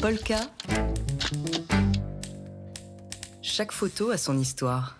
Polka. Chaque photo a son histoire.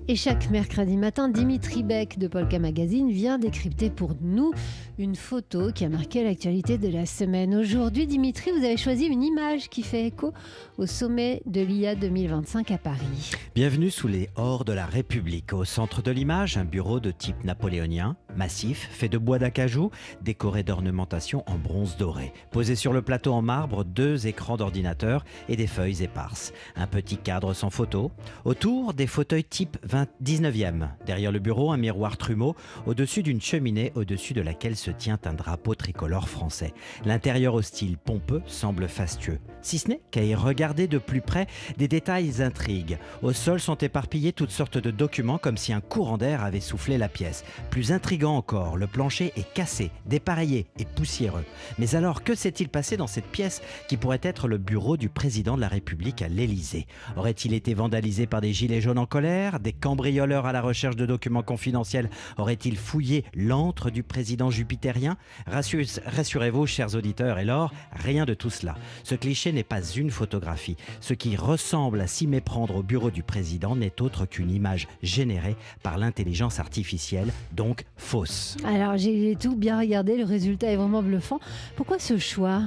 Et chaque mercredi matin, Dimitri Beck de Polka Magazine vient décrypter pour nous une photo qui a marqué l'actualité de la semaine. Aujourd'hui, Dimitri, vous avez choisi une image qui fait écho au sommet de l'IA 2025 à Paris. Bienvenue sous les hors de la République. Au centre de l'image, un bureau de type napoléonien, massif, fait de bois d'acajou, décoré d'ornementation en bronze doré. Posé sur le plateau en marbre, 2 écrans d'ordinateur et des feuilles éparses. Un petit cadre sans photo. Autour, des fauteuils type 19e. Derrière le bureau, un miroir Trumeau, au-dessus d'une cheminée au-dessus de laquelle se tient un drapeau tricolore français. L'intérieur au style pompeux semble fastueux. Si ce n'est qu'à y regarder de plus près, des détails intriguent. Au sol sont éparpillés toutes sortes de documents comme si un courant d'air avait soufflé la pièce. Plus intriguant encore, le plancher est cassé, dépareillé et poussiéreux. Mais alors, que s'est-il passé dans cette pièce qui pourrait être le bureau du président de la République à l'Élysée? Aurait-il été vandalisé par des gilets jaunes en colère? Des cambrioleurs à la recherche de documents confidentiels auraient-ils fouillé l'antre du président jupitérien? Rassurez-vous, chers auditeurs, et Laure, rien de tout cela. Ce cliché n'est pas une photographie. Ce qui ressemble à s'y méprendre au bureau du président n'est autre qu'une image générée par l'intelligence artificielle, donc fausse. Alors, j'ai tout bien regardé, le résultat est vraiment bluffant. Pourquoi ce choix ?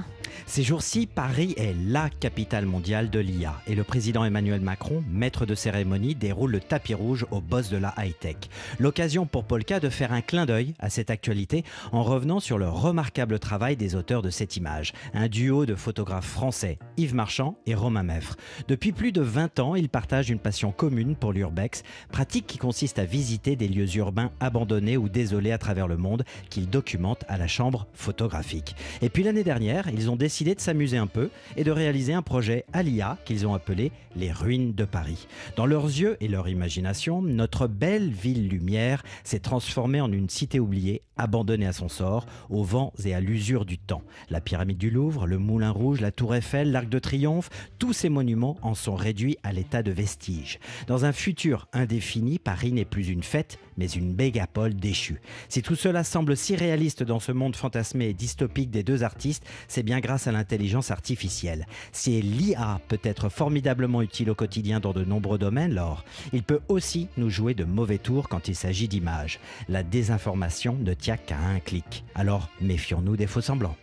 Ces jours-ci, Paris est la capitale mondiale de l'IA et le président Emmanuel Macron, maître de cérémonie, déroule le tapis rouge au boss de la high-tech. L'occasion pour Polka de faire un clin d'œil à cette actualité en revenant sur le remarquable travail des auteurs de cette image. Un duo de photographes français, Yves Marchand et Romain Meffre. Depuis plus de 20 ans, ils partagent une passion commune pour l'urbex, pratique qui consiste à visiter des lieux urbains abandonnés ou désolés à travers le monde qu'ils documentent à la chambre photographique. Et puis l'année dernière, ils ont décidé de s'amuser un peu et de réaliser un projet à l'IA qu'ils ont appelé les ruines de Paris. Dans leurs yeux et leur imagination, notre belle ville lumière s'est transformée en une cité oubliée, abandonnée à son sort, au vent et à l'usure du temps. La pyramide du Louvre, le Moulin Rouge, la Tour Eiffel, l'Arc de Triomphe, tous ces monuments en sont réduits à l'état de vestiges. Dans un futur indéfini, Paris n'est plus une fête, mais une mégapole déchue. Si tout cela semble si réaliste dans ce monde fantasmé et dystopique des deux artistes, c'est bien grâce à l'intelligence artificielle. Si l'IA peut être formidablement utile au quotidien dans de nombreux domaines, Laure, il peut aussi nous jouer de mauvais tours quand il s'agit d'images. La désinformation ne tient qu'à un clic. Alors, méfions-nous des faux-semblants.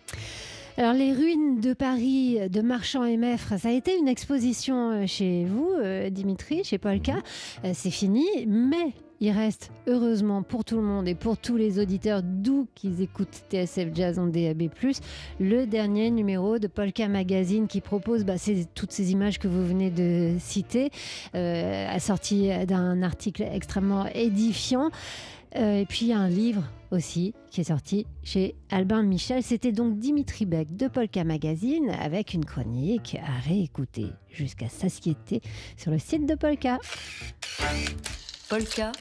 Alors, les ruines de Paris de Marchand et Meffre, ça a été une exposition chez vous, Dimitri, chez Polka. C'est fini, mais il reste, heureusement pour tout le monde et pour tous les auditeurs, d'où qu'ils écoutent TSF Jazz en DAB+, le dernier numéro de Polka Magazine qui propose toutes ces images que vous venez de citer, assorties d'un article extrêmement édifiant. Et puis il y a un livre aussi qui est sorti chez Albin Michel. C'était donc Dimitri Beck de Polka Magazine avec une chronique à réécouter jusqu'à satiété sur le site de Polka. Polka.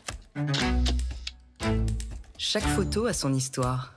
Chaque photo a son histoire.